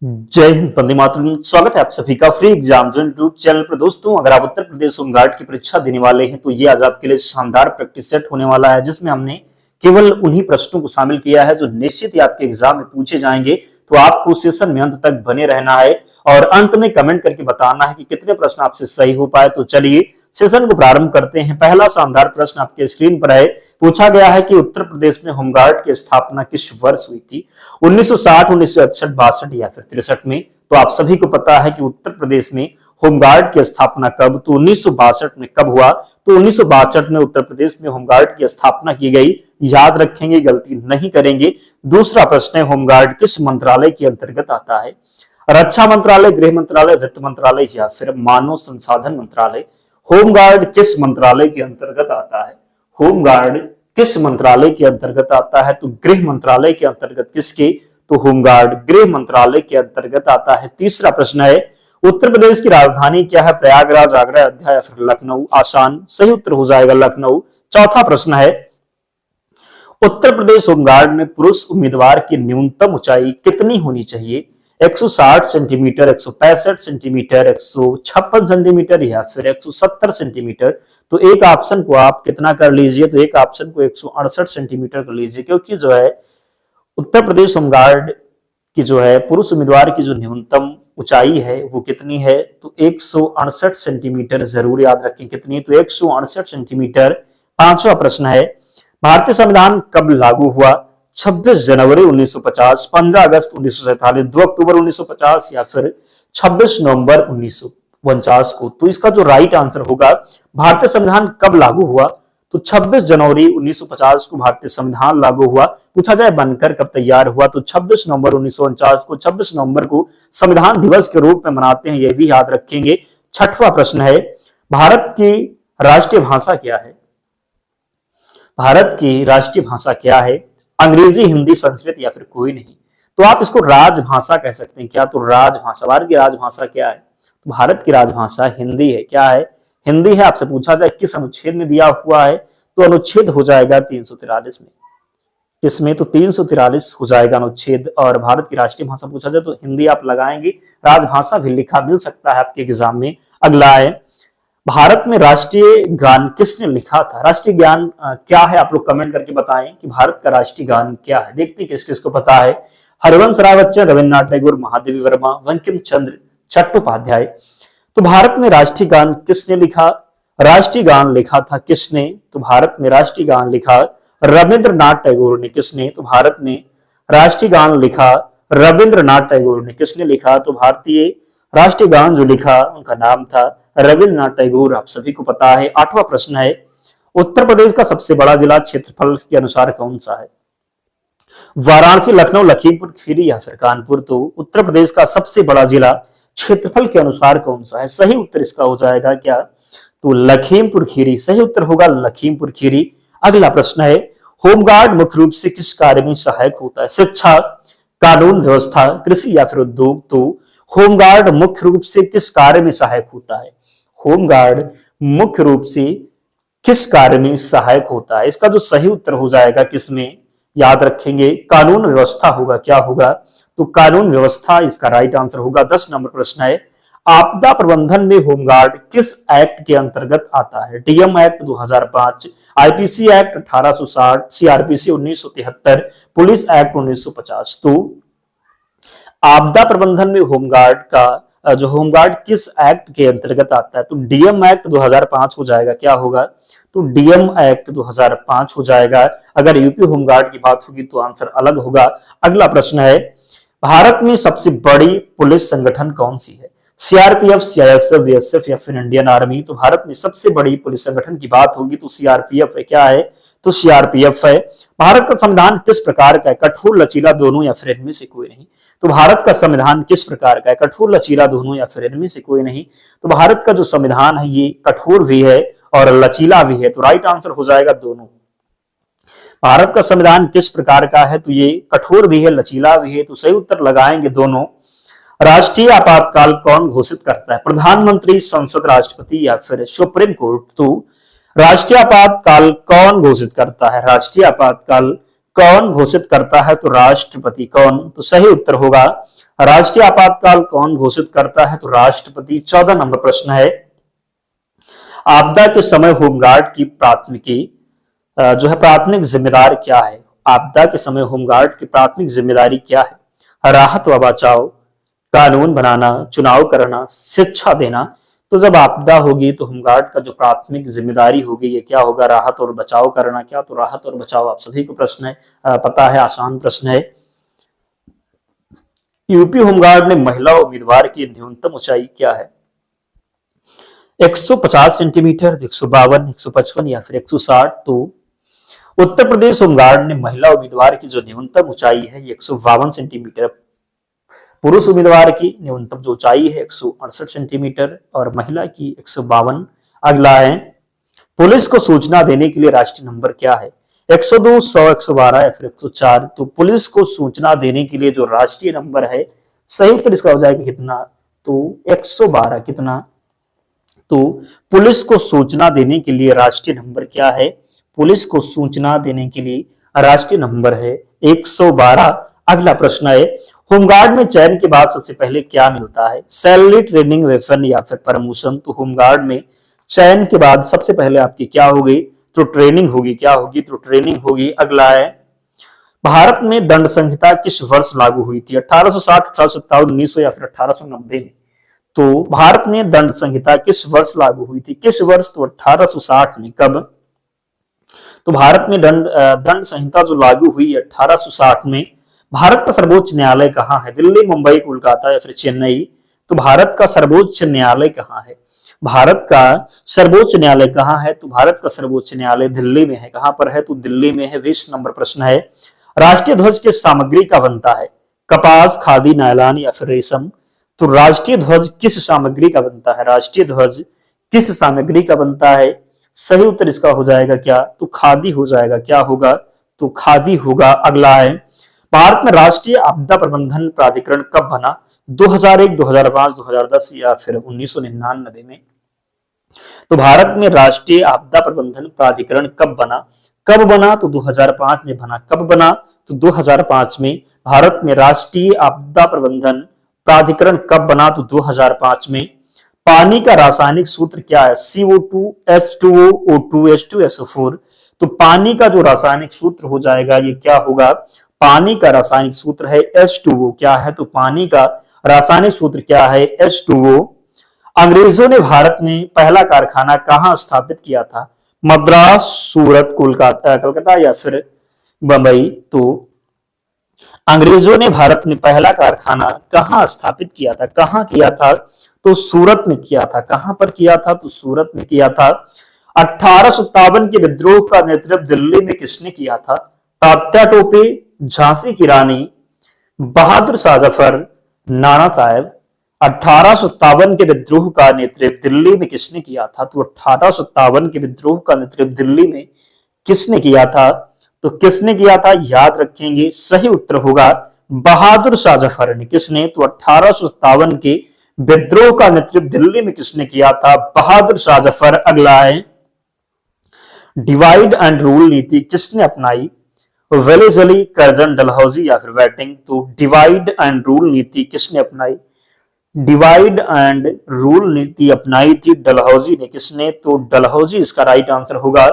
जय हिंद, वंदे मातरम। स्वागत है आप सभी का फ्री एग्जाम जो यूट्यूब चैनल पर। दोस्तों, अगर आप उत्तर प्रदेश होमगार्ड की परीक्षा देने वाले हैं तो ये आज आपके लिए शानदार प्रैक्टिस सेट होने वाला है, जिसमें हमने केवल उन्हीं प्रश्नों को शामिल किया है जो निश्चित ही आपके एग्जाम में पूछे जाएंगे। तो आपको सेशन में अंत तक बने रहना है और अंत में कमेंट करके बताना है कि कितने प्रश्न आपसे सही हो पाए। तो चलिए सेशन को प्रारंभ करते हैं। पहला शानदार प्रश्न आपके स्क्रीन पर है। पूछा गया है कि उत्तर प्रदेश में होमगार्ड की स्थापना किस वर्ष हुई थी? 1960, 1961, 62 या फिर 63 में? तो आप सभी को पता है कि उत्तर प्रदेश में होमगार्ड की स्थापना कब? तो 1962 में कब हुआ? तो 1962 में उत्तर प्रदेश में होमगार्ड की स्थापना की गई। याद रखेंगे, गलती नहीं करेंगे। दूसरा प्रश्न है, होमगार्ड किस मंत्रालय के अंतर्गत आता है? रक्षा मंत्रालय, गृह मंत्रालय, वित्त मंत्रालय या फिर मानव संसाधन मंत्रालय? होमगार्ड किस मंत्रालय के अंतर्गत आता है? होमगार्ड किस मंत्रालय के अंतर्गत आता है? तो गृह मंत्रालय के अंतर्गत। किसके? तो होमगार्ड गृह मंत्रालय के अंतर्गत आता है। तीसरा प्रश्न है, उत्तर प्रदेश की राजधानी क्या है? प्रयागराज, आगरा, अयोध्या या फिर लखनऊ? आसान, सही उत्तर हो जाएगा लखनऊ। चौथा प्रश्न है, उत्तर प्रदेश होमगार्ड में पुरुष उम्मीदवार की न्यूनतम ऊंचाई कितनी होनी चाहिए? 160 सेंटीमीटर, 165 सेंटीमीटर, 156 सेंटीमीटर या फिर 170 सेंटीमीटर? तो एक ऑप्शन को आप कितना कर लीजिए? तो एक ऑप्शन को 168 सेंटीमीटर कर लीजिए, क्योंकि जो है उत्तर प्रदेश होमगार्ड की जो है पुरुष उम्मीदवार की जो न्यूनतम ऊंचाई है वो कितनी है? तो 168 सेंटीमीटर। जरूर याद रखें कितनी, तो 168 सेंटीमीटर। पांचवा प्रश्न है, भारतीय संविधान कब लागू हुआ? 26 जनवरी 1950, 15 अगस्त 1947, 2 अक्टूबर 1950 या फिर 26 नवंबर 1949 को? तो इसका जो राइट आंसर होगा, भारतीय संविधान कब लागू हुआ? तो 26 जनवरी 1950 को भारतीय संविधान लागू हुआ। पूछा जाए बनकर कब तैयार हुआ? तो 26 नवंबर 1949 को। 26 नवंबर को संविधान दिवस के रूप में मनाते हैं, यह भी याद रखेंगे। छठवां प्रश्न है, भारत की राष्ट्रीय भाषा क्या है? भारत की राष्ट्रीय भाषा क्या है? अंग्रेजी, हिंदी, संस्कृत या फिर कोई नहीं? तो आप इसको राजभाषा कह सकते हैं। क्या? तो राजभाषा। भारत की राजभाषा क्या है? तो भारत की राजभाषा हिंदी है। क्या है? हिंदी है। आपसे पूछा जाए किस अनुच्छेद में दिया हुआ है? तो अनुच्छेद हो जाएगा 343 में। किसमें? तो 343 हो जाएगा अनुच्छेद। और भारत की राष्ट्रीय भाषा पूछा जाए तो हिंदी आप लगाएंगे। राजभाषा भी लिखा मिल सकता है आपके एग्जाम में। अगला है, भारत में राष्ट्रीय गान किसने लिखा था? राष्ट्रीय गान क्या है? आप लोग कमेंट करके बताएं कि भारत का राष्ट्रीय गान क्या है। देखते हैं किस किस को पता है। हरिवंश राय बच्चन, रविन्द्रनाथ टैगोर, महादेवी वर्मा, बंकिम चंद्र चट्टोपाध्याय। तो भारत में राष्ट्रीय गान किसने लिखा? राष्ट्रीय गान लिखा था किसने? तो भारत में राष्ट्रीय गान लिखा रविंद्रनाथ टैगोर ने। किसने? तो भारत में राष्ट्रीय गान लिखा रविंद्रनाथ टैगोर ने। किसने लिखा? तो भारतीय राष्ट्रीय गान जो लिखा उनका नाम था रविंद्रनाथ टैगोर। आप सभी को पता है। आठवां प्रश्न है, उत्तर प्रदेश का सबसे बड़ा जिला क्षेत्रफल के अनुसार कौन सा है? वाराणसी, लखनऊ, लखीमपुर खीरी या फिर कानपुर? तो उत्तर प्रदेश का सबसे बड़ा जिला क्षेत्रफल के अनुसार कौन सा है? सही उत्तर इसका हो जाएगा क्या? तो लखीमपुर खीरी। सही उत्तर होगा लखीमपुर खीरी। अगला प्रश्न है, होमगार्ड मुख्य रूप से किस कार्य में सहायक होता है? शिक्षा, कानून व्यवस्था, कृषि या फिर उद्योग? तो होमगार्ड मुख्य रूप से किस कार्य में सहायक होता है? होमगार्ड मुख्य रूप से किस कार्य में सहायक होता है? इसका जो सही उत्तर हो जाएगा किसमें? याद रखेंगे, कानून व्यवस्था होगा। क्या होगा? तो कानून व्यवस्था इसका राइट आंसर होगा। 10 नंबर प्रश्न है, आपदा प्रबंधन में होमगार्ड किस एक्ट के अंतर्गत आता है? DM act 2005, IPC act 1860, CrPC 1973, police act 1950? तो आपदा प्रबंधन में होमगार्ड का जो होमगार्ड किस एक्ट के अंतर्गत आता है? तो डीएम एक्ट 2005 हो जाएगा। क्या होगा? तो डीएम एक्ट 2005 हो जाएगा। अगर यूपी होमगार्ड की बात होगी तो आंसर अलग होगा। अगला प्रश्न है, भारत में सबसे बड़ी पुलिस संगठन कौन सी है? सीआरपीएफ, सीआईएसएफ, बीएसएफ या फिर इंडियन आर्मी? तो भारत में सबसे बड़ी पुलिस संगठन की बात होगी तो सीआरपीएफ है। क्या है? तो सीआरपीएफ है। भारत का संविधान किस प्रकार का है? कठोर, लचीला, दोनों या फिर इनमें से कोई नहीं? तो भारत का संविधान किस प्रकार का है? कठोर, लचीला, दोनों या फिर इनमें से कोई नहीं? तो भारत का जो संविधान है ये कठोर भी है और लचीला भी है। तो राइट आंसर हो जाएगा दोनों। भारत का संविधान किस प्रकार का है? तो ये कठोर भी है, लचीला भी है। तो सही उत्तर लगाएंगे दोनों। राष्ट्रीय आपातकाल कौन घोषित करता है? प्रधानमंत्री, संसद, राष्ट्रपति या फिर सुप्रीम कोर्ट? तो राष्ट्रीय आपातकाल कौन घोषित करता है? राष्ट्रीय आपातकाल कौन घोषित करता है? तो राष्ट्रपति। कौन? तो सही उत्तर होगा राष्ट्रीय आपातकाल कौन घोषित करता है? तो राष्ट्रपति। 14 नंबर प्रश्न है, आपदा के समय होमगार्ड की जो है प्राथमिक जिम्मेदार क्या है? आपदा के समय होमगार्ड की प्राथमिक जिम्मेदारी क्या है? राहत व बचाव, कानून बनाना, चुनाव करना, शिक्षा देना। तो जब आपदा होगी तो होमगार्ड का जो प्राथमिक जिम्मेदारी होगी ये क्या होगा? राहत और बचाव करना। क्या? तो राहत और बचाव। आप सभी को प्रश्न है पता है, आसान प्रश्न है। यूपी होमगार्ड में महिला उम्मीदवार की न्यूनतम ऊंचाई क्या है? 150 सेंटीमीटर, 152, 155 या फिर 160। तो उत्तर प्रदेश होमगार्ड ने महिला उम्मीदवार की जो न्यूनतम ऊंचाई है ये 152 सेंटीमीटर, पुरुष उम्मीदवार की न्यूनतम जो ऊंचाई है 168 सेंटीमीटर और महिला की 152। अगला है, पुलिस को सूचना देने के लिए राष्ट्रीय नंबर क्या है? 102, 100, 112 या फिर 104। तो पुलिस को सूचना देने के लिए जो राष्ट्रीय नंबर है, सही उत्तर इसका हो जाएगा कितना? तो 112। कितना? तो पुलिस को सूचना देने के लिए राष्ट्रीय नंबर क्या है? पुलिस को सूचना देने के लिए राष्ट्रीय नंबर है 112। अगला प्रश्न है, होमगार्ड में चयन के बाद सबसे पहले क्या मिलता है? सैलरी, ट्रेनिंग, वेतन या फिर प्रमोशन। तो होमगार्ड में चयन के बाद सबसे पहले आपकी क्या होगी? तो ट्रेनिंग होगी। क्या होगी? तो ट्रेनिंग होगी। अगला है, भारत में दंड संहिता किस वर्ष लागू हुई थी? 1860, 1857, 1900 या फिर 1890 में। तो भारत में दंड संहिता किस वर्ष लागू हुई थी? किस वर्ष? तो 1860 में। कब? तो भारत में दंड संहिता जो लागू हुई 1860 में। भारत का सर्वोच्च न्यायालय कहाँ है? दिल्ली, मुंबई, कोलकाता या फिर चेन्नई। तो भारत का सर्वोच्च न्यायालय कहाँ है? भारत का सर्वोच्च न्यायालय कहाँ है? तो भारत का सर्वोच्च न्यायालय दिल्ली में है। कहां पर है? तो दिल्ली में है। 20 नंबर प्रश्न है, राष्ट्रीय ध्वज किस सामग्री का बनता है? कपास, खादी, नायलॉन या फिर रेशम। तो राष्ट्रीय ध्वज किस सामग्री का बनता है? राष्ट्रीय ध्वज किस सामग्री का बनता है? सही उत्तर इसका हो जाएगा क्या? तो खादी हो जाएगा। क्या होगा? तो खादी होगा। अगला है, भारत में राष्ट्रीय आपदा प्रबंधन प्राधिकरण कब बना? 2001, 2005, 2010 या फिर 1999 में। तो भारत में राष्ट्रीय आपदा प्रबंधन प्राधिकरण कब बना? कब बना? तो 2005 में बना। कब बना? तो 2005 में। भारत में राष्ट्रीय आपदा प्रबंधन प्राधिकरण कब बना? तो 2005 में। पानी का रासायनिक सूत्र क्या है? CO2, H2O, O2, H2, SO4। तो पानी का जो रासायनिक सूत्र हो जाएगा ये क्या होगा? पानी का रासायनिक सूत्र है H2O। क्या है? तो पानी का रासायनिक सूत्र क्या है? H2O। अंग्रेजों ने भारत में पहला कारखाना कहां स्थापित किया था? मद्रास, सूरत, कलकत्ता या फिर बंबई। तो अंग्रेजों ने भारत में पहला कारखाना कहां स्थापित किया था? कहां किया था? तो सूरत में किया था। कहां पर किया था? तो सूरत में किया था। 1857 के विद्रोह का नेतृत्व दिल्ली में किसने किया था? तात्या टोपे, झांसी की रानी, बहादुर शाह जफर, नाना साहेब। 1857 के विद्रोह का नेतृत्व दिल्ली में किसने किया था? तो 1857 के विद्रोह का नेतृत्व दिल्ली में किसने किया था? तो किसने किया था? याद रखेंगे, सही उत्तर होगा बहादुर शाह जफर ने। किसने? तो 1857 के विद्रोह का नेतृत्व दिल्ली में किसने किया था? बहादुर शाह जफर। अगला है, डिवाइड एंड रूल नीति किसने अपनाई? वेलेजली, कर्जन, डलहौजी या फिर वेटिंग। तो डिवाइड एंड रूल नीति किसने अपनाई? डिवाइड एंड रूल नीति अपनाई थी डलहौजी ने। किसने? तो डलहौजी इसका राइट आंसर होगा।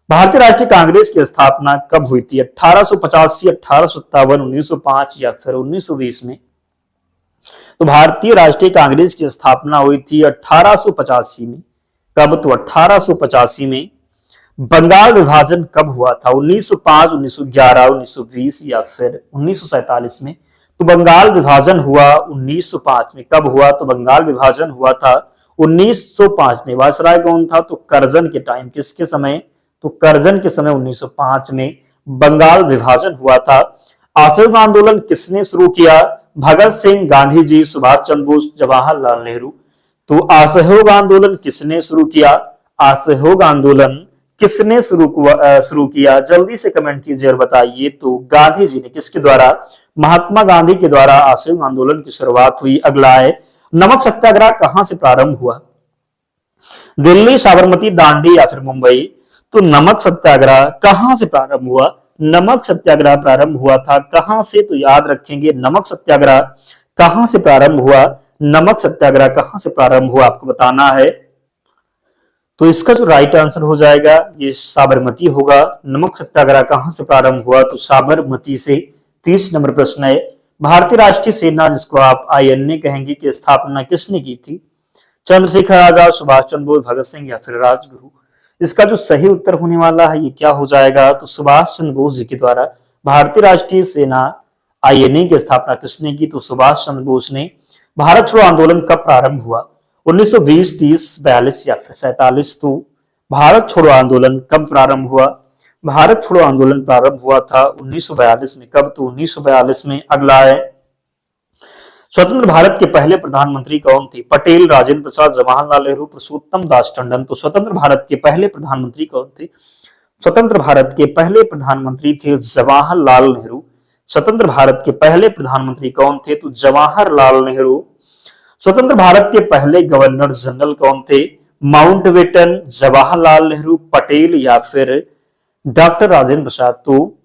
भारतीय राष्ट्रीय कांग्रेस की स्थापना कब हुई थी? 1885, 1857, 1905 या फिर 1920 में। तो भारतीय राष्ट्रीय कांग्रेस की स्थापना हुई थी 1885 में। कब? तो 1885 में। बंगाल विभाजन कब हुआ था? 1905, 1911, 1920 या फिर 1947 में। तो बंगाल विभाजन हुआ 1905 में। कब हुआ? तो बंगाल विभाजन हुआ था 1905 में। वायसराय कौन था? तो कर्जन के टाइम। किसके समय? तो कर्जन के समय 1905 में बंगाल विभाजन हुआ था। असहयोग आंदोलन किसने शुरू किया? भगत सिंह, गांधी जी, सुभाष चंद्र बोस, जवाहरलाल नेहरू। तो असहयोग आंदोलन किसने शुरू किया? असहयोग आंदोलन किसने शुरू किया? जल्दी से कमेंट कीजिए और बताइए। तो गांधी जी ने। किसके द्वारा? महात्मा गांधी के द्वारा असहयोग आंदोलन की शुरुआत हुई। अगला है, नमक सत्याग्रह कहां से प्रारंभ हुआ? दिल्ली, साबरमती, दांडी या फिर मुंबई। तो नमक सत्याग्रह कहां से प्रारंभ हुआ? नमक सत्याग्रह प्रारंभ हुआ था? कहां से? तो याद रखेंगे नमक सत्याग्रह कहां से प्रारंभ हुआ? नमक सत्याग्रह कहां से प्रारंभ हुआ आपको बताना है। तो इसका जो राइट आंसर हो जाएगा ये साबरमती होगा। नमक सत्याग्रह कहां से प्रारंभ हुआ? तो साबरमती से। 30 नंबर प्रश्न है, भारतीय राष्ट्रीय सेना जिसको आप आईएनए कहेंगे की स्थापना किसने की थी? चंद्रशेखर आजाद, सुभाष चंद्र बोस, भगत सिंह या फिर राजगुरु? इसका जो सही उत्तर होने वाला है ये क्या हो जाएगा? तो सुभाष चंद्र बोस जी के द्वारा भारतीय राष्ट्रीय सेना आईएनए की स्थापना किसने की? तो सुभाष चंद्र बोस ने। भारत छोड़ो आंदोलन कब प्रारंभ हुआ? 1920, 30, 42 या फिर 47? तो भारत छोड़ो आंदोलन कब प्रारंभ हुआ? भारत छोड़ो आंदोलन प्रारंभ हुआ था 1942 में। कब? तो 1942 में। अगला है, स्वतंत्र भारत के पहले प्रधानमंत्री कौन थे? पटेल, राजेंद्र प्रसाद, जवाहरलाल नेहरू, पुरुषोत्तम दास टंडन? तो स्वतंत्र भारत के पहले प्रधानमंत्री कौन थे? स्वतंत्र भारत के पहले प्रधानमंत्री थे जवाहरलाल नेहरू। स्वतंत्र भारत के पहले प्रधानमंत्री कौन थे? तो जवाहरलाल नेहरू। स्वतंत्र भारत के पहले गवर्नर जनरल कौन थे? माउंटबेटन, जवाहरलाल नेहरू, पटेल या फिर डॉक्टर राजेंद्र प्रसाद? तो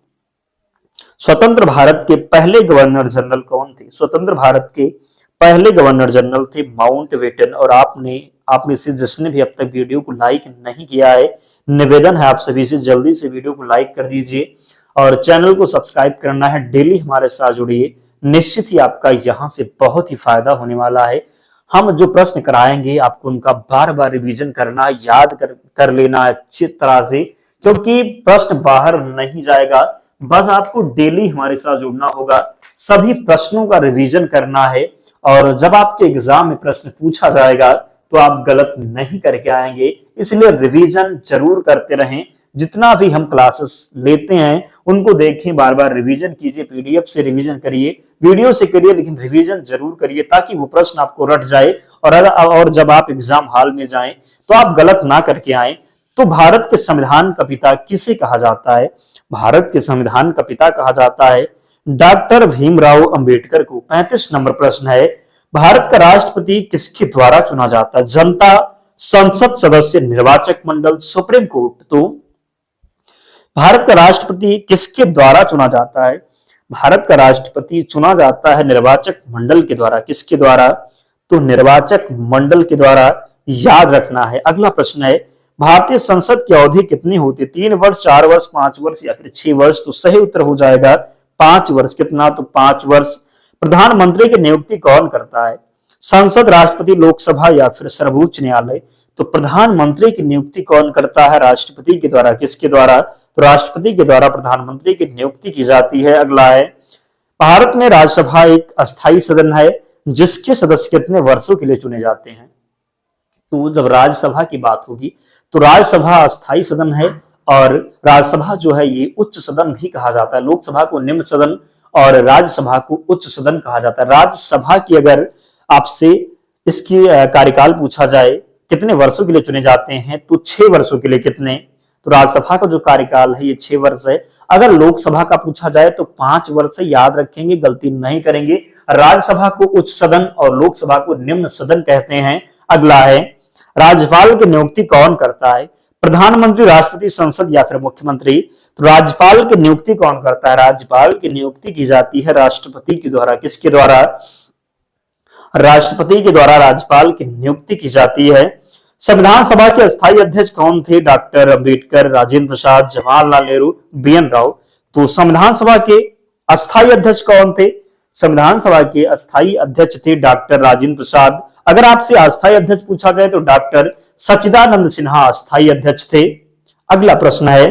स्वतंत्र भारत के पहले गवर्नर जनरल कौन थे? स्वतंत्र भारत के पहले गवर्नर जनरल थे माउंटबेटन। और आप में से जिसने भी अब तक वीडियो को लाइक नहीं किया है, निवेदन है आप सभी से जल्दी से वीडियो को लाइक कर दीजिए और चैनल को सब्सक्राइब करना है। डेली हमारे साथ जुड़िए, निश्चित ही आपका यहाँ से बहुत ही फायदा होने वाला है। हम जो प्रश्न कराएंगे आपको उनका बार बार रिवीजन करना, याद कर लेना अच्छी तरह से, क्योंकि प्रश्न बाहर नहीं जाएगा। बस आपको डेली हमारे साथ जुड़ना होगा, सभी प्रश्नों का रिवीजन करना है और जब आपके एग्जाम में प्रश्न पूछा जाएगा तो आप गलत नहीं करके आएंगे। इसलिए रिवीजन जरूर करते रहें। जितना भी हम क्लासेस लेते हैं उनको देखें, बार बार रिवीजन कीजिए, पीडीएफ से रिवीजन करिए, वीडियो से करिए, लेकिन रिवीजन जरूर करिए ताकि वो प्रश्न आपको रट जाए और जब आप एग्जाम हॉल में जाएं तो आप गलत ना करके आए। तो भारत के संविधान का पिता किसे कहा जाता है? भारत के संविधान का पिता कहा जाता है डॉक्टर भीमराव अंबेडकर को। 35 नंबर प्रश्न है, भारत का राष्ट्रपति किसके द्वारा चुना जाता है? जनता, संसद सदस्य, निर्वाचक मंडल, सुप्रीम कोर्ट? तो भारत का राष्ट्रपति किसके द्वारा चुना जाता है? भारत का राष्ट्रपति चुना जाता है निर्वाचक मंडल के द्वारा। किसके द्वारा? तो निर्वाचक मंडल के द्वारा, याद रखना है। अगला प्रश्न है, भारतीय संसद की अवधि कितनी होती है? 3 वर्ष, 4 वर्ष, 5 वर्ष या फिर 6 वर्ष? तो सही उत्तर हो जाएगा 5 वर्ष। कितना? तो 5 वर्ष। प्रधानमंत्री की नियुक्ति कौन करता है? संसद, राष्ट्रपति, लोकसभा या फिर सर्वोच्च न्यायालय? तो प्रधानमंत्री की नियुक्ति कौन करता है? राष्ट्रपति के द्वारा। किसके द्वारा? तो राष्ट्रपति के द्वारा प्रधानमंत्री की नियुक्ति की जाती है। अगला है, भारत में राज्यसभा एक अस्थायी सदन है जिसके सदस्य कितने वर्षों के लिए चुने जाते हैं? तो जब राज्यसभा की बात होगी तो राज्यसभा अस्थायी सदन है और राज्यसभा जो है ये उच्च सदन भी कहा जाता है। लोकसभा को निम्न सदन और राज्यसभा को उच्च सदन कहा जाता है। राज्यसभा की अगर आपसे इसकी कार्यकाल पूछा जाए कितने वर्षों के लिए चुने जाते हैं तो 6 वर्षों के लिए। कितने? तो राज्यसभा का जो कार्यकाल है ये 6 वर्ष है। अगर लोकसभा का पूछा जाए तो 5 वर्ष है। याद रखेंगे, गलती नहीं करेंगे। राज्यसभा को उच्च सदन और लोकसभा को निम्न सदन कहते हैं। अगला है, राज्यपाल की नियुक्ति कौन करता है? प्रधानमंत्री, राष्ट्रपति, संसद या फिर मुख्यमंत्री? तो राज्यपाल की नियुक्ति कौन करता है? राज्यपाल की नियुक्ति की जाती है राष्ट्रपति के द्वारा। किसके द्वारा? राष्ट्रपति के द्वारा राज्यपाल की नियुक्ति की जाती है। संविधान सभा के अस्थायी अध्यक्ष कौन थे? Doctor Ambedkar, Rajendra Prasad, Jawaharlal Nehru, BN Rao? तो संविधान सभा के अस्थायी अध्यक्ष कौन थे? संविधान सभा के अस्थायी अध्यक्ष थे डॉक्टर राजेंद्र प्रसाद। अगर आपसे अस्थायी अध्यक्ष पूछा जाए तो डॉक्टर सच्चिदानंद सिन्हा अस्थायी अध्यक्ष थे। अगला प्रश्न है,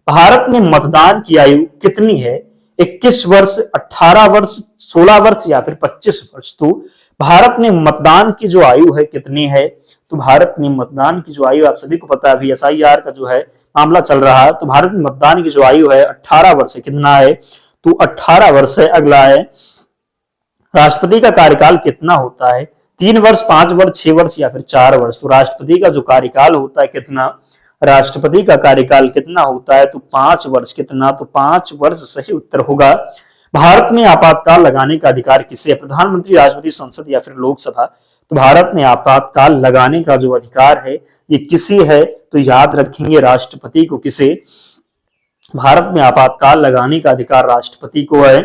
भारत में मतदान की आयु कितनी है? 21 वर्ष, 18 वर्ष, 16 वर्ष या फिर 25 वर्ष? तो भारत में मतदान की जो आयु है कितनी है? तो भारत में मतदान की जो आयु, आप सभी को पता है अभी एसआईआर का जो है मामला चल रहा है, तो भारत में मतदान की जो आयु है 18 वर्ष है। कितना है? तो 18 वर्ष है। अगला है, राष्ट्रपति का कार्यकाल कितना होता है? 3 वर्ष, 5 वर्ष, 6 वर्ष या फिर 4 वर्ष? तो राष्ट्रपति का जो कार्यकाल होता है कितना? राष्ट्रपति का कार्यकाल कितना होता है? तो 5 वर्ष। कितना? तो 5 वर्ष सही उत्तर होगा। भारत में आपातकाल लगाने का अधिकार किसे है? प्रधानमंत्री, राष्ट्रपति, संसद या फिर लोकसभा? तो भारत में आपातकाल लगाने का जो अधिकार है ये किसी है? तो याद रखेंगे राष्ट्रपति को। किसे? भारत में आपातकाल लगाने का अधिकार राष्ट्रपति को है।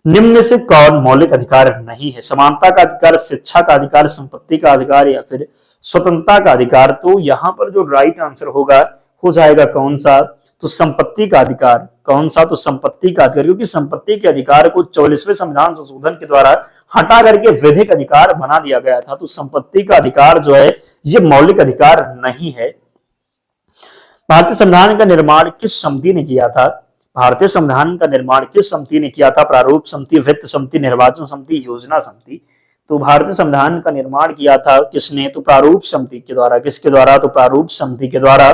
निम्न से कौन मौलिक अधिकार नहीं है? समानता का अधिकार, शिक्षा का अधिकार, संपत्ति का अधिकार या फिर स्वतंत्रता का अधिकार? तो यहाँ पर जो राइट आंसर होगा हो जाएगा कौन सा? तो संपत्ति का अधिकार। कौन सा? तो संपत्ति का अधिकार, क्योंकि संपत्ति के अधिकार को 44वें संविधान संशोधन के द्वारा हटा करके विधिक अधिकार बना दिया गया था। तो संपत्ति का अधिकार जो है ये मौलिक अधिकार नहीं है। भारतीय संविधान का निर्माण किस समिति ने किया था? भारतीय संविधान का निर्माण किस समिति ने किया था? प्रारूप समिति, वित्त समिति, निर्वाचन समिति, योजना समिति? तो भारतीय संविधान का निर्माण किया था किसने? तो प्रारूप समिति के द्वारा। किसके द्वारा? तो प्रारूप समिति के द्वारा।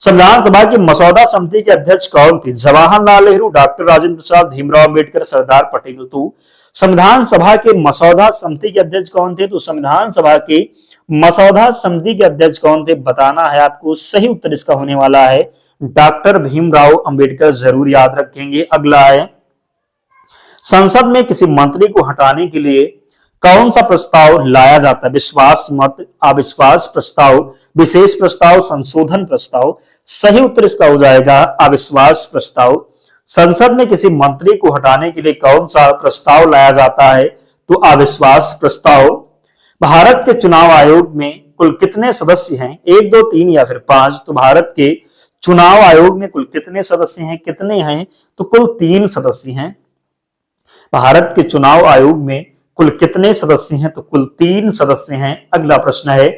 संविधान सभा की मसौदा समिति के अध्यक्ष कौन थे? जवाहरलाल नेहरू, डॉक्टर राजेंद्र प्रसाद, भीमराव अम्बेडकर, सरदार पटेल। तो संविधान सभा के मसौदा समिति के अध्यक्ष कौन थे? तो संविधान सभा के मसौदा समिति के अध्यक्ष कौन थे बताना है आपको। सही उत्तर इसका होने वाला है डॉक्टर भीमराव अंबेडकर। जरूर याद रखेंगे। अगला है, संसद में किसी मंत्री को हटाने के लिए कौन सा प्रस्ताव लाया जाता है? विश्वास मत, अविश्वास प्रस्ताव, विशेष प्रस्ताव, संशोधन प्रस्ताव? सही उत्तर इसका हो जाएगा अविश्वास प्रस्ताव। संसद में किसी मंत्री को हटाने के लिए कौन सा प्रस्ताव लाया जाता है? तो अविश्वास प्रस्ताव। भारत के चुनाव आयोग में कुल कितने सदस्य हैं? 1, 2, 3 या फिर 5? तो भारत के चुनाव आयोग में कुल कितने सदस्य हैं? कितने हैं? तो कुल 3 सदस्य हैं। भारत के चुनाव आयोग में कुल कितने सदस्य हैं? तो कुल 3 सदस्य हैं। अगला प्रश्न है,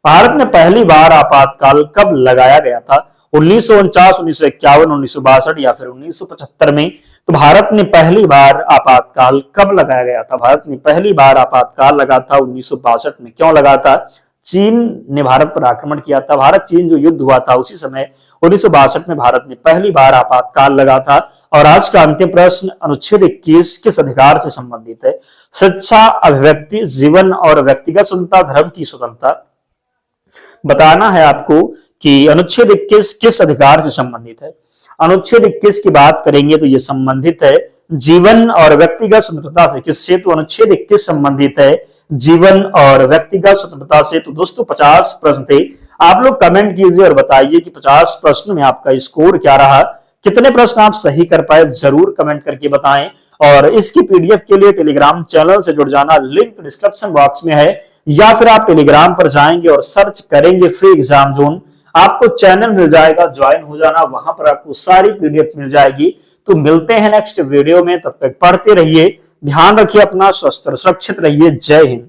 भारत में पहली बार आपातकाल कब लगाया गया था? 1949, 1951, 1962 या फिर 1975 में? तो भारत में पहली बार आपातकाल कब लगाया गया था? भारत में पहली बार आपातकाल लगा था 1962 में। क्यों लगा था? चीन ने भारत पर आक्रमण किया था। भारत चीन जो युद्ध हुआ था उसी समय 1962 में भारत में पहली बार आपातकाल लगा था। और आज का अंतिम प्रश्न, अनुच्छेद 21 किस अधिकार से संबंधित है? शिक्षा, अभिव्यक्ति, जीवन और व्यक्तिगत स्वतंत्रता, धर्म की स्वतंत्रता? बताना है आपको कि अनुच्छेद 21 किस अधिकार से संबंधित है। अनुच्छेद 21 की बात करेंगे तो यह संबंधित है जीवन और व्यक्तिगत स्वतंत्रता से। किससे? तो अनुच्छेद 21 संबंधित है जीवन और व्यक्तिगत स्वतंत्रता से। तो दोस्तों 50 प्रश्न थे। आप लोग कमेंट कीजिए और बताइए कि 50 प्रश्न में आपका स्कोर क्या रहा, कितने प्रश्न आप सही कर पाए, जरूर कमेंट करके बताएं। और इसकी पीडीएफ के लिए टेलीग्राम चैनल से जुड़ जाना, लिंक डिस्क्रिप्शन बॉक्स में है, या फिर आप टेलीग्राम पर जाएंगे और सर्च करेंगे फ्री एग्जाम जोन, आपको चैनल मिल जाएगा, ज्वाइन हो जाना, वहां पर आपको सारी पीडीएफ मिल जाएगी। तो मिलते हैं नेक्स्ट वीडियो में, तब तक पढ़ते रहिए, ध्यान रखिए अपना, स्वस्थ और सुरक्षित रहिए। जय हिंद।